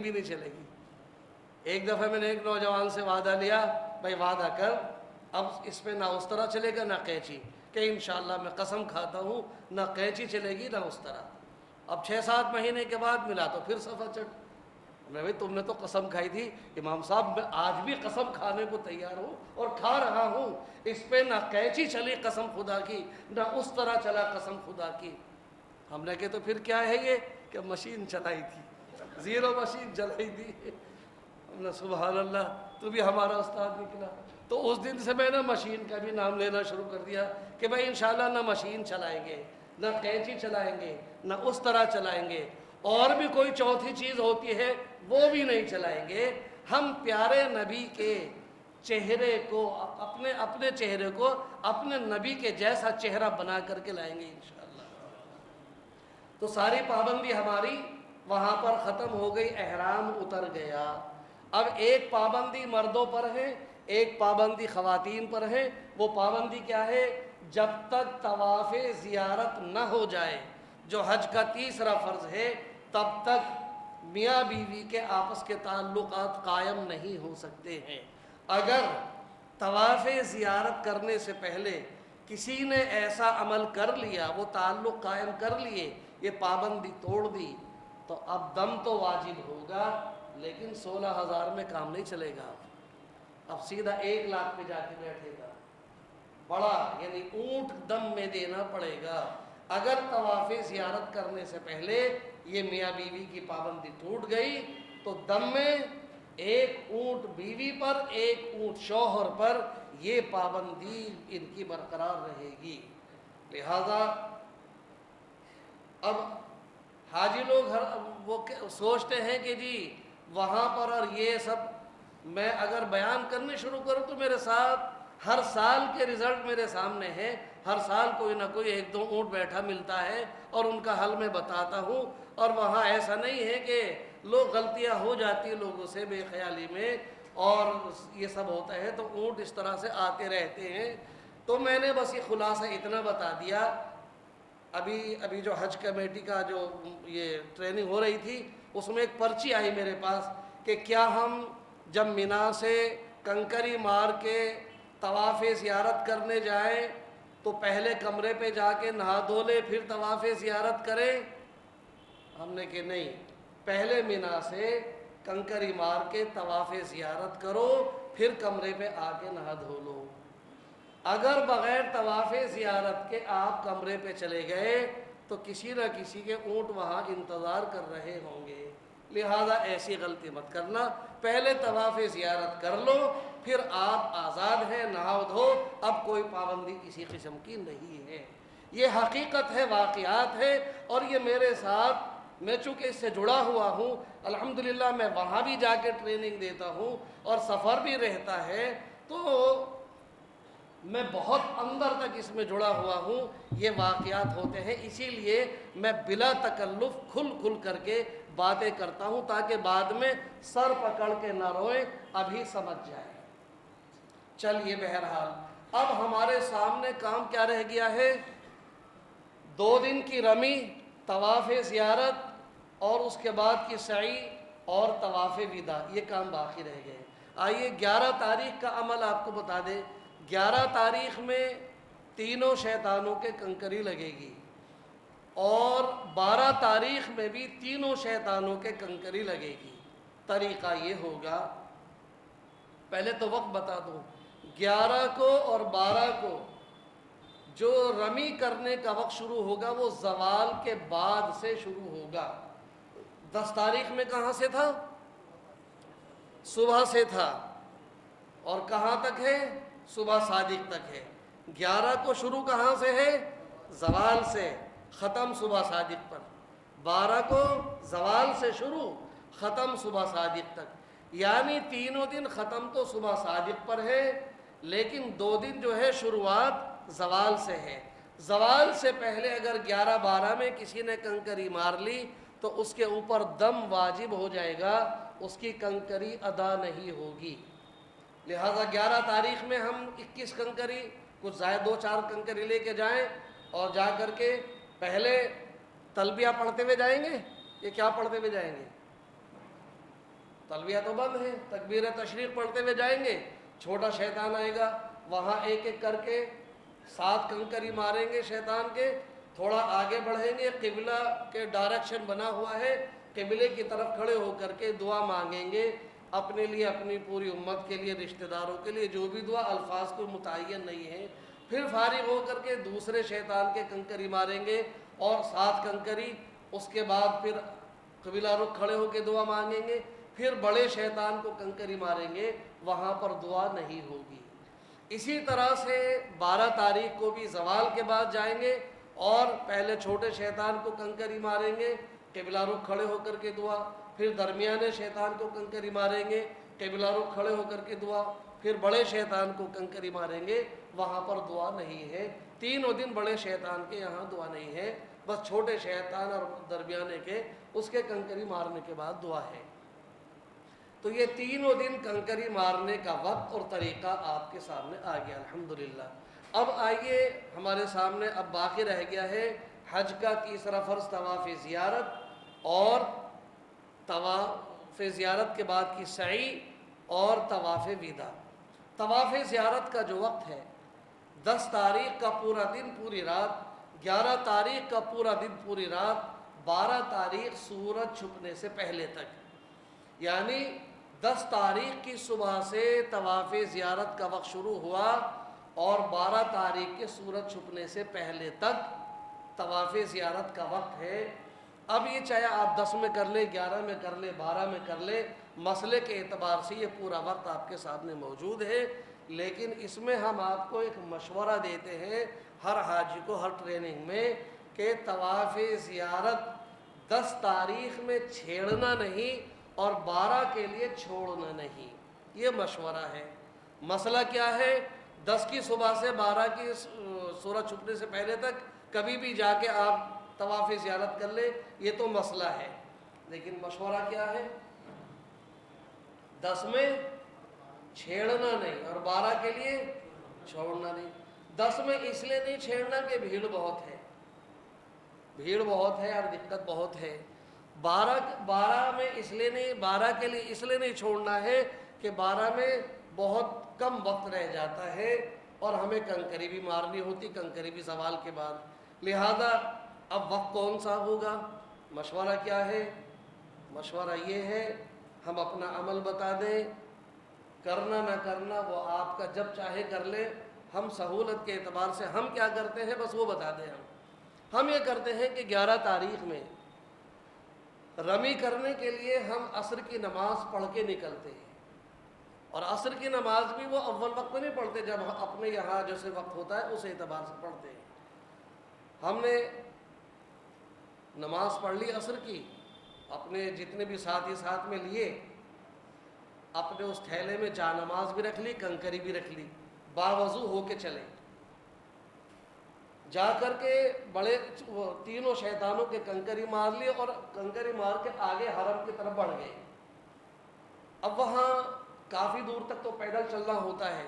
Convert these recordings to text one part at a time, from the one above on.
بھی نہیں چلے گی۔ ایک دفعہ میں نے ایک نوجوان سے وعدہ لیا، بھائی وعدہ کر اب اس پہ نہ اس طرح چلے گا نہ قینچی، کہ انشاءاللہ میں قسم کھاتا ہوں نہ قینچی چلے گی نہ اس طرح۔ اب 6-7 مہینے کے بعد ملا تو پھر صفحہ چڑھ۔ میں بھائی تم نے تو قسم کھائی تھی۔ امام صاحب میں آج بھی قسم کھانے کو تیار ہوں اور کھا رہا ہوں، اس پہ نہ قینچی چلی قسم خدا کی نہ اس طرح چلا قسم خدا کی۔ ہم نے کہا تو پھر کیا ہے یہ کہ مشین چلائی تھی، زیرو مشین چلائی تھی۔ ہم نے سبحان اللہ، تو بھی ہمارا استاد نکلا۔ تو اس دن سے میں نے مشین کا بھی نام لینا شروع کر دیا کہ بھائی انشاءاللہ نہ مشین چلائیں گے نہ قینچی چلائیں گے نہ اس طرح چلائیں گے، اور بھی کوئی چوتھی چیز ہوتی ہے وہ بھی نہیں چلائیں گے۔ ہم پیارے نبی کے چہرے کو اپنے چہرے کو اپنے نبی کے جیسا چہرہ بنا کر کے لائیں گے انشاءاللہ۔ تو ساری پابندی ہماری وہاں پر ختم ہو گئی، احرام اتر گیا۔ اب ایک پابندی مردوں پر ہے، ایک پابندی خواتین پر ہے۔ وہ پابندی کیا ہے؟ جب تک طواف زیارت نہ ہو جائے، جو حج کا تیسرا فرض ہے، تب تک میاں بیوی کے آپس کے تعلقات قائم نہیں ہو سکتے ہیں۔ اگر طواف زیارت کرنے سے پہلے کسی نے ایسا عمل کر لیا، وہ تعلق قائم کر لیے، یہ پابندی توڑ دی، تو اب دم تو واجب ہوگا، لیکن 16,000 میں کام نہیں چلے گا۔ اب سیدھا 1 لاکھ پہ جا کے بیٹھے گا، بڑا یعنی اونٹ دم میں دینا پڑے گا۔ اگر طواف زیارت کرنے سے پہلے یہ میاں بیوی کی پابندی ٹوٹ گئی تو دم میں 1 اونٹ بیوی پر 1 اونٹ شوہر پر یہ پابندی ان کی برقرار رہے گی۔ لہذا اب حاجی لوگ وہ سوچتے ہیں کہ جی وہاں پر اور یہ سب میں اگر بیان کرنے شروع کروں تو میرے ساتھ ہر سال کے رزلٹ میرے سامنے ہے، ہر سال کوئی نہ کوئی 1-2 اونٹ بیٹھا ملتا ہے اور ان کا حل میں بتاتا ہوں۔ اور وہاں ایسا نہیں ہے کہ لوگ غلطیاں ہو جاتی ہیں لوگوں سے بے خیالی میں اور یہ سب ہوتا ہے، تو اونٹ اس طرح سے آتے رہتے ہیں۔ تو میں نے بس یہ خلاصہ اتنا بتا دیا۔ ابھی جو حج کمیٹی کا جو یہ ٹریننگ ہو رہی تھی، اس میں ایک پرچی آئی میرے پاس کہ کیا ہم جب مینا سے کنکری مار کے طواف زیارت کرنے جائیں تو پہلے کمرے پہ جا کے نہا دھو لے پھر طواف زیارت کریں؟ ہم نے کہ نہیں، پہلے مینا سے کنکری مار کے طواف زیارت کرو پھر کمرے پہ آ کے نہا دھو لو۔ اگر بغیر طواف زیارت کے آپ کمرے پہ چلے گئے تو کسی نہ کسی کے اونٹ وہاں انتظار کر رہے ہوں گے، لہذا ایسی غلطی مت کرنا۔ پہلے طواف زیارت کر لو پھر آپ آزاد ہیں، نہاؤ دھو، اب کوئی پابندی کسی قسم کی نہیں ہے۔ یہ حقیقت ہے، واقعات ہے، اور یہ میرے ساتھ، میں چونکہ اس سے جڑا ہوا ہوں، الحمدللہ میں وہاں بھی جا کے ٹریننگ دیتا ہوں اور سفر بھی رہتا ہے، تو میں بہت اندر تک اس میں جڑا ہوا ہوں۔ یہ واقعات ہوتے ہیں، اسی لیے میں بلا تکلف کھل کر کے باتیں کرتا ہوں تاکہ بعد میں سر پکڑ کے نہ روئیں، ابھی سمجھ جائیں۔ چلیے بہرحال اب ہمارے سامنے کام کیا رہ گیا ہے؟ 2 دن کی رمی، طواف زیارت اور اس کے بعد کی سعی اور طواف وداع، یہ کام باقی رہ گئے۔ آئیے 11 تاریخ کا عمل آپ کو بتا دیں۔ 11 تاریخ میں تینوں شیطانوں کے کنکری لگے گی، اور 12 تاریخ میں بھی تینوں شیطانوں کے کنکری لگے گی۔ طریقہ یہ ہوگا، پہلے تو وقت بتا دوں، 11 کو اور 12 کو جو رمی کرنے کا وقت شروع ہوگا وہ زوال کے بعد سے شروع ہوگا۔ 10 تاریخ میں کہاں سے تھا؟ صبح سے تھا، اور کہاں تک ہے؟ صبح صادق تک ہے۔ 11 کو شروع کہاں سے ہے؟ زوال سے، ختم صبح صادق پر۔ 12 کو زوال سے شروع، ختم صبح صادق تک، یعنی تینوں دن ختم تو صبح صادق پر ہے، لیکن 2 دن جو ہے شروعات زوال سے ہے۔ زوال سے پہلے اگر 11-12 میں کسی نے کنکری مار لی تو اس کے اوپر دم واجب ہو جائے گا، اس کی کنکری ادا نہیں ہوگی۔ لہٰذا 11 تاریخ میں ہم 21 کنکری، کچھ زائد 2-4 کنکری لے کے جائیں اور جا کر کے پہلے تلبیہ پڑھتے ہوئے جائیں گے۔ یہ کیا پڑھتے ہوئے جائیں گے؟ तलबिया तो बंद है, तकबीर तशरीक पढ़ते हुए जाएंगे, छोटा शैतान आएगा, वहाँ एक एक करके 7 कंकरी मारेंगे शैतान के, थोड़ा आगे बढ़ेंगे, किबला के डायरेक्शन बना हुआ है, किबले की तरफ खड़े होकर के दुआ मांगेंगे अपने लिए, अपनी पूरी उम्मत के लिए, रिश्तेदारों के लिए, जो भी दुआ, अल्फाज कोई मुतय्यन नहीं है। फिर फारिग होकर के दूसरे शैतान के कंकरी मारेंगे और 7 कंकरी, उसके बाद फिर कबीला रुख खड़े होकर दुआ मांगेंगे, फिर बड़े शैतान को कंकरी मारेंगे, वहाँ पर दुआ नहीं होगी। इसी तरह से 12 तारीख को भी ज़वाल के बाद जाएंगे और पहले छोटे शैतान को कंकरी मारेंगे, किबला रुख खड़े होकर के दुआ, फिर दरमियाने शैतान को कंकरी मारेंगे, किबला रुख खड़े होकर के दुआ, फिर बड़े शैतान को कंकरी मारेंगे, वहाँ पर दुआ नहीं है। तीनों दिन बड़े शैतान के यहाँ दुआ नहीं है, बस छोटे शैतान और दरमियाने के, उसके कंकरी मारने के बाद दुआ है। तो ये तीनों दिन कंकरी मारने का वक्त और तरीक़ा आपके सामने आ गया अल्हम्दुलिल्लाह। अब आइए हमारे सामने अब बाकी रह गया है हज का तीसरा फ़र्ज़ तवाफ़ ज़ियारत, और तवाफ़ ज़ियारत के बाद की सई और तवाफ़ विदा। तवाफ़ ज़ियारत का जो वक्त है 10 तारीख़ का पूरा दिन पूरी रात, 11 तारीख़ का पूरा दिन पूरी रात, 12 तारीख़ सूरज छुपने से पहले तक, यानी 10 तारीख़ की सुबह से तवाफ़ ज़ियारत का वक्त शुरू हुआ और 12 तारीख़ के सूरज छुपने से पहले तक तवाफ़ ज़ियारत का वक्त है। अब ये चाहे आप 10 में कर ले, 11 में कर ले, 12 में कर ले, मसले के एतबार से ये पूरा वक्त आपके सामने मौजूद है। लेकिन इसमें हम आपको एक मशवरा देते हैं हर हाजी को हर ट्रेनिंग में कि तवाफ़ ज़ियारत 10 तारीख़ में छेड़ना नहीं और 12 के लिए छोड़ना नहीं, ये मशवरा है। मसला क्या है, 10 की सुबह से 12 की सूरज छुपने से पहले तक कभी भी जाके आप तवाफ़ ज़ियारत कर ले, ये तो मसला है। लेकिन मशवरा क्या है, 10 में छेड़ना नहीं और 12 के लिए छोड़ना नहीं। 10 में इसलिए नहीं छेड़ना कि भीड़ बहुत है, भीड़ बहुत है और दिक्कत बहुत है। 12 में इसलिए नहीं, 12 के लिए इसलिए नहीं छोड़ना है कि 12 में बहुत कम वक्त रह जाता है और हमें कंकरी भी मारनी होती, कंकरी भी सवाल के बाद। लिहाजा अब वक्त कौन सा होगा, मशवरा क्या है, मशवरा ये है हम अपना अमल बता दें, करना ना करना वो आपका जब चाहे कर ले, हम सहूलत के एतबार से हम क्या करते हैं बस वो बता दें। हम ये करते हैं कि 11 तारीख़ में रमी करने के लिए हम असर की नमाज़ पढ़ के निकलते हैं, और असर की नमाज भी वो अव्वल वक्त में नहीं पढ़ते, जब अपने यहाँ जैसे वक्त होता है उस एतबार से पढ़ते हैं। हमने नमाज पढ़ ली असर की, अपने जितने भी साथी साथ में लिए, अपने उस थैले में जा नमाज भी रख ली, कंकरी भी रख ली, बावजू हो के चले, जा कर के बड़े तीनों शैतानों के कंकरी मार लिए और कंकरी मार के आगे हरम की तरफ बढ़ गए। अब वहाँ काफ़ी दूर तक तो पैदल चलना होता है,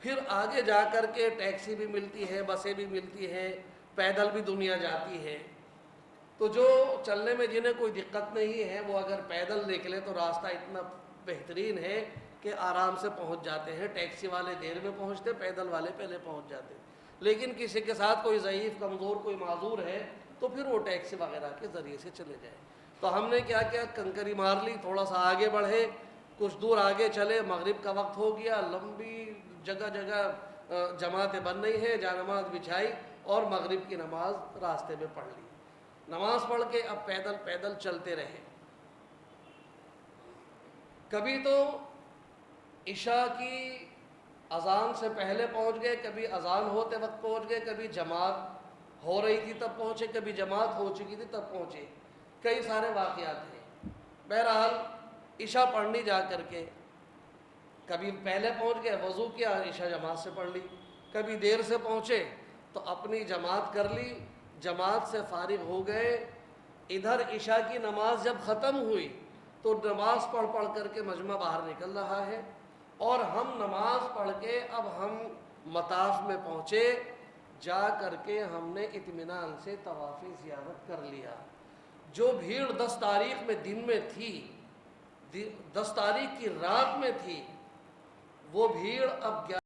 फिर आगे जा कर के टैक्सी भी मिलती है, बसें भी मिलती हैं, पैदल भी दुनिया जाती है। तो जो चलने में जिन्हें कोई दिक्कत नहीं है वो अगर पैदल निकले तो रास्ता इतना बेहतरीन है कि आराम से पहुंच जाते हैं। टैक्सी वाले देर में पहुंचते, पैदल वाले पहले पहुंच जाते हैं। लेकिन किसी के साथ कोई ज़ईफ़, कमज़ोर, कोई माजूर है तो फिर वो टैक्सी वगैरह के ज़रिए से चले जाए। तो हमने क्या किया, कंकरी मार ली, थोड़ा सा आगे बढ़े, कुछ दूर आगे चले, मगरिब का वक्त हो गया, लंबी जगह जगह जमातें बन रही हैं, जा नमाज बिछाई और मगरिब की नमाज रास्ते में पढ़ ली। नमाज पढ़ के अब पैदल पैदल चलते रहे। कभी तो इशा की अज़ान से पहले पहुंच गए, कभी अज़ान होते वक्त पहुंच गए, कभी जमात हो रही थी तब पहुंचे, कभी जमात हो चुकी थी तब पहुंचे। कई सारे वाक़यात हैं। बहरहाल इशा पढ़नी जा कर के कभी पहले पहुंच गए, वज़ू किया, इशा जमात से पढ़ ली, कभी देर से पहुंचे तो अपनी जमात कर ली, जमात से फारिग हो गए। इधर इशा की नमाज जब ख़त्म हुई तो नमाज पढ़ पढ़ करके मजमा बाहर निकल रहा है और हम नमाज पढ़ के अब हम मताफ में पहुँचे, जा करके हमने इत्मीनान से तवाफ़ ज़ियारत कर लिया। जो भीड़ 10 तारीख़ में दिन में थी 10 تاریخ کی رات میں تھی، وہ بھیڑ اب